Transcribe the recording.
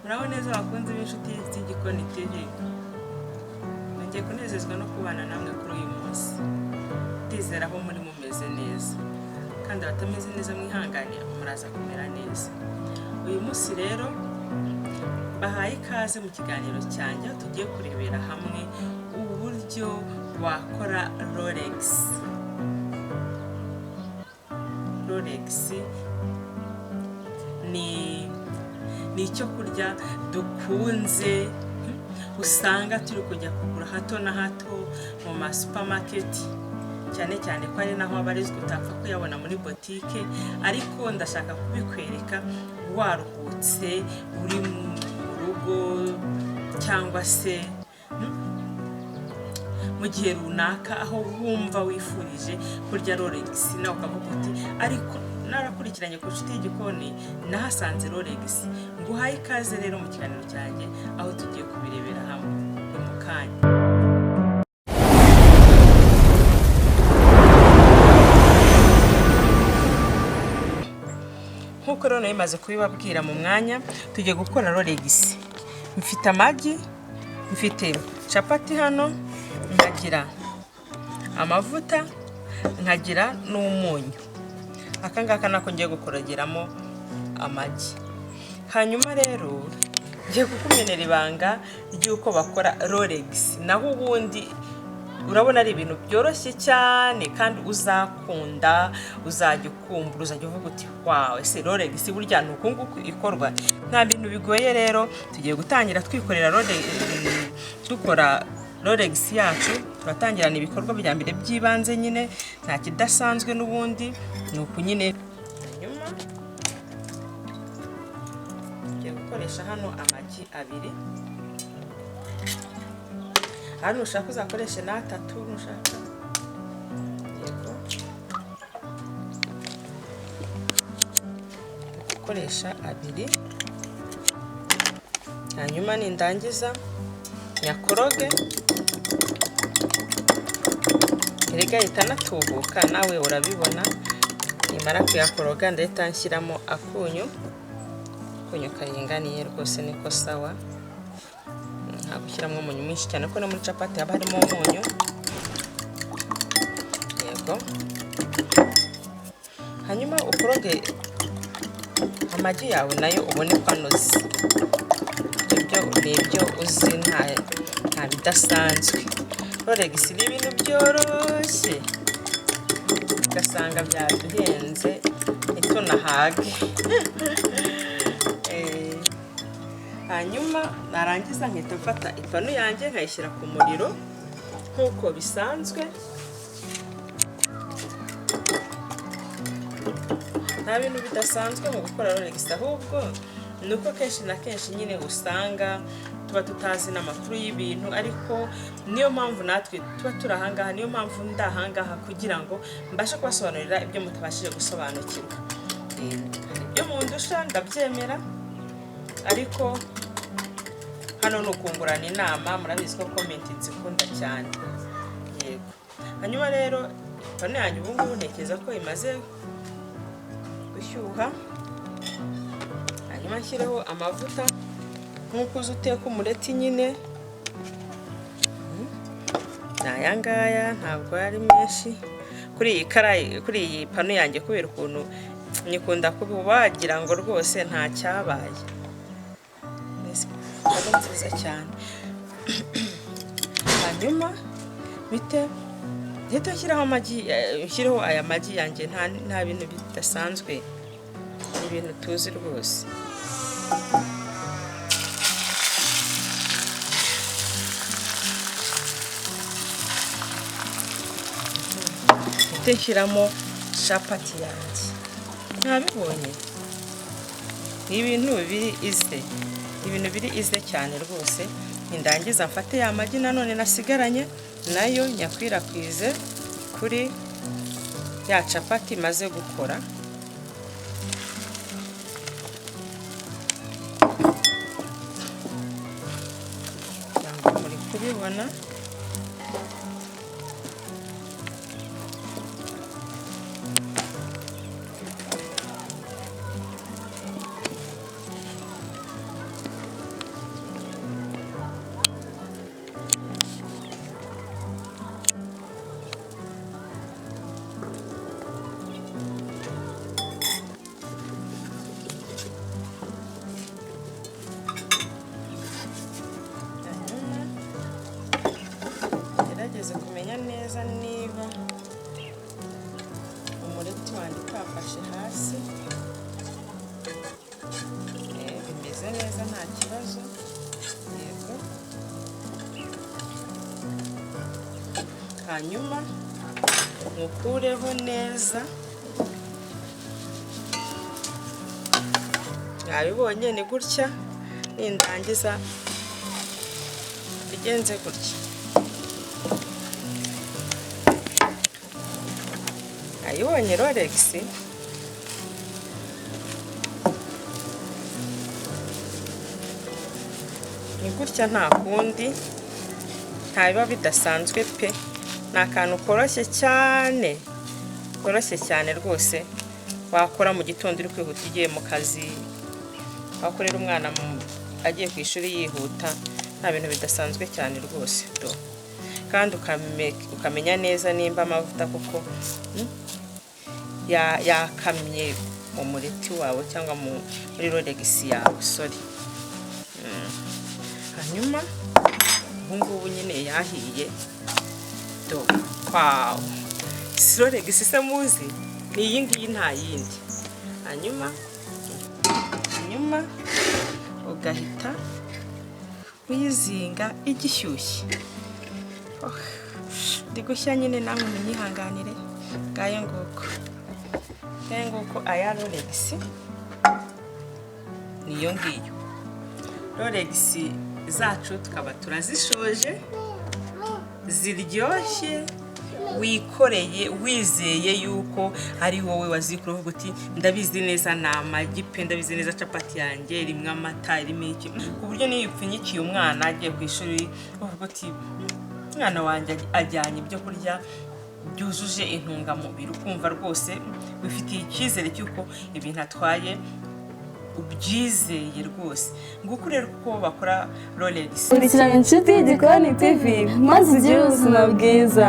Muraho neza bakunze b'inshuti z'Igikoni TV. Ngiye kunezezwa no kubana namwe kuri uyu munsi. Ndizera aho muri mumeze neza. Kandi abatameze neza mwihangane muraza kumera neza. Uyu munsi rero bahaye ikaze mu kiganiro cyanjye tugiye kurebera hamwe uburyo wakora Rolex. Rolex ni icyo kurya dukunze usanga turi kujya kugura hato na hato mu ma supermarket, cyane cyane ko ari naho abarizwa utapfa kuyabona muri boutique, ariko ndashaka kubikwereka waruhutse uri mu rugo cyangwa se mu gihe runaka aho wumva wifurije kurya Rolex nawe ukavuga uti ariko narakurikiranye ku nshuti y'Igikoni nahasanze Rolex. Nguhaye ikaze rero mu kiganiro cyanjye aho tugiye kubirebera hamwe mu kanya. Nkuko rero nayimaze kubibabwira mu mwanya, tugiye gukora Rolex. Mfite amagi, mfite capati hano, nkagira amavuta, nkagira n'umunyu. Akangaka nako ngiye gukorageramo amagi. Hanyuma rero ngiye kukumenera ibanga ry'uko bakora Rolex. Naho ubundi urabona ari ibintu byoroshye cyane kandi uzakunda, uzajya ukumbura, uzajya uvuga uti wow, ese Rolex burya nuko nguko ikorwa. Nta bintu bigoye rero, tugiye gutangira twikorera dukora Rolex yacu. Turatangirana ibikorwa bya mbere by'ibanze nyine, nta kidasanzwe n'ubundi nuko nyine. Hanyuma ngiye gukoresha hano amagi abiri. Hano ushaka uzakoreshe n'atatu nushaka. Yego. Gukoresha abiri. Hanyuma nindangiza nyakoroge. Erega itanatubuka nawe urabibona. Nimara kuyakoroga ndahita nshyiramo akunyu karinganiye rwose niko sawa. Nta gushyiramo umunyu mwinshi cyane ko no muri capati haba harimo umunyu. Yego. Hanyuma ukoroge amagi yawe nayo ubone kwanoze. Ibyo uzi nta bidasanzwe. Rolex ni ibintu byoroshye ugasanga byaduhenze ntitunahage. Hanyuma narangiza nkita mfata ipanu yanjye nkayishyira ku muriro nk'uko bisanzwe. Nta bintu bidasanzwe mu gukora Rolex, ahubwo nuko kenshi na kenshi nyine usanga tuba tutazi n'amakuru y'ibintu, ariko niyo mpamvu natwe tuba turahangaha, niyo mpamvu ndahangaha kugira ngo mbashe kubasobanurira ibyo mutabashije gusobanukirwa. Ibyo mundusha ndabyemera, ariko hano nukungurana inama, murabizi ko comment nzikunda cyane. Yego. Hanyuma rero pano yanjye ubu ngubu ntekereza ko imaze gushyuha. Hanyuma nshyireho amavuta nk'uko uzi uteka umureti nyine. Aya ngaya ntabwo ari menshi kuri iyi pano yanjye kubera ukuntu nyikunda kubagira ngo rwose nta cyabaye. Ni nziza cyane. Hanyuma bite nshyiraho amagi, nshyiraho aya magi yanjye nta bintu bidasanzwe, ibintu tuzi rwose. Nshyiramo capati yanjye. Nabibonye ibintu biri ize cyane rwose. Nindangiza mfate ya magi nanone nasigaranye nayo nyakwirakwize kuri ya capati maze gukora. Cyangwa muri kubibona. neza nta kibazo. Yego. Hanyuma mukureho neza. Mwabibonye ni gutya, nindangiza bigenze gutya. Ayibonye Rolex ni gutya, nta kundi, nta biba bidasanzwe pe. Ni akantu koroshye cyane rwose, wakora mu gitondo uri kwihuta ugiye mu kazi, wakorera umwana agiye ku ishuri yihuta, nta bintu bidasanzwe cyane rwose do. Kandi ukamenya neza nimba amavuta kuko yakamye mu mureti wawe cyangwa muri Rolex yawe, sorry. Hanyuma ubungubu nyine yahiye do. Wow, Rolex se muzi ni iyi ngiyi nta yindi. Hanyuma ugahita uyizinga igishyushye. Ndi gushya nyine namwe munyihanganire. Ngayo nguko aya Rolex niyo ngiyo. Rolex zacu tukaba turazishoje, ziryoshye, wikoreye wizeye yuko ari wowe wazikora, uvuga uti ndabizi neza na amagi pe, ndabizi neza capati yanjye irimo amata, irimo iki, ku buryo niyo upfunyikiye umwana agiye ku ishuri uvuga uti umwana wanjye ajyanye ibyo kurya byujuje intungamubiri, ukumva rwose bifitiye icyizere cy'uko ibintu atwaye ubyizeye rwose. Nguko rero uko bakora Rolex. Kurikirana inshuti Gikoni TV maze ugire ubuzima bwiza.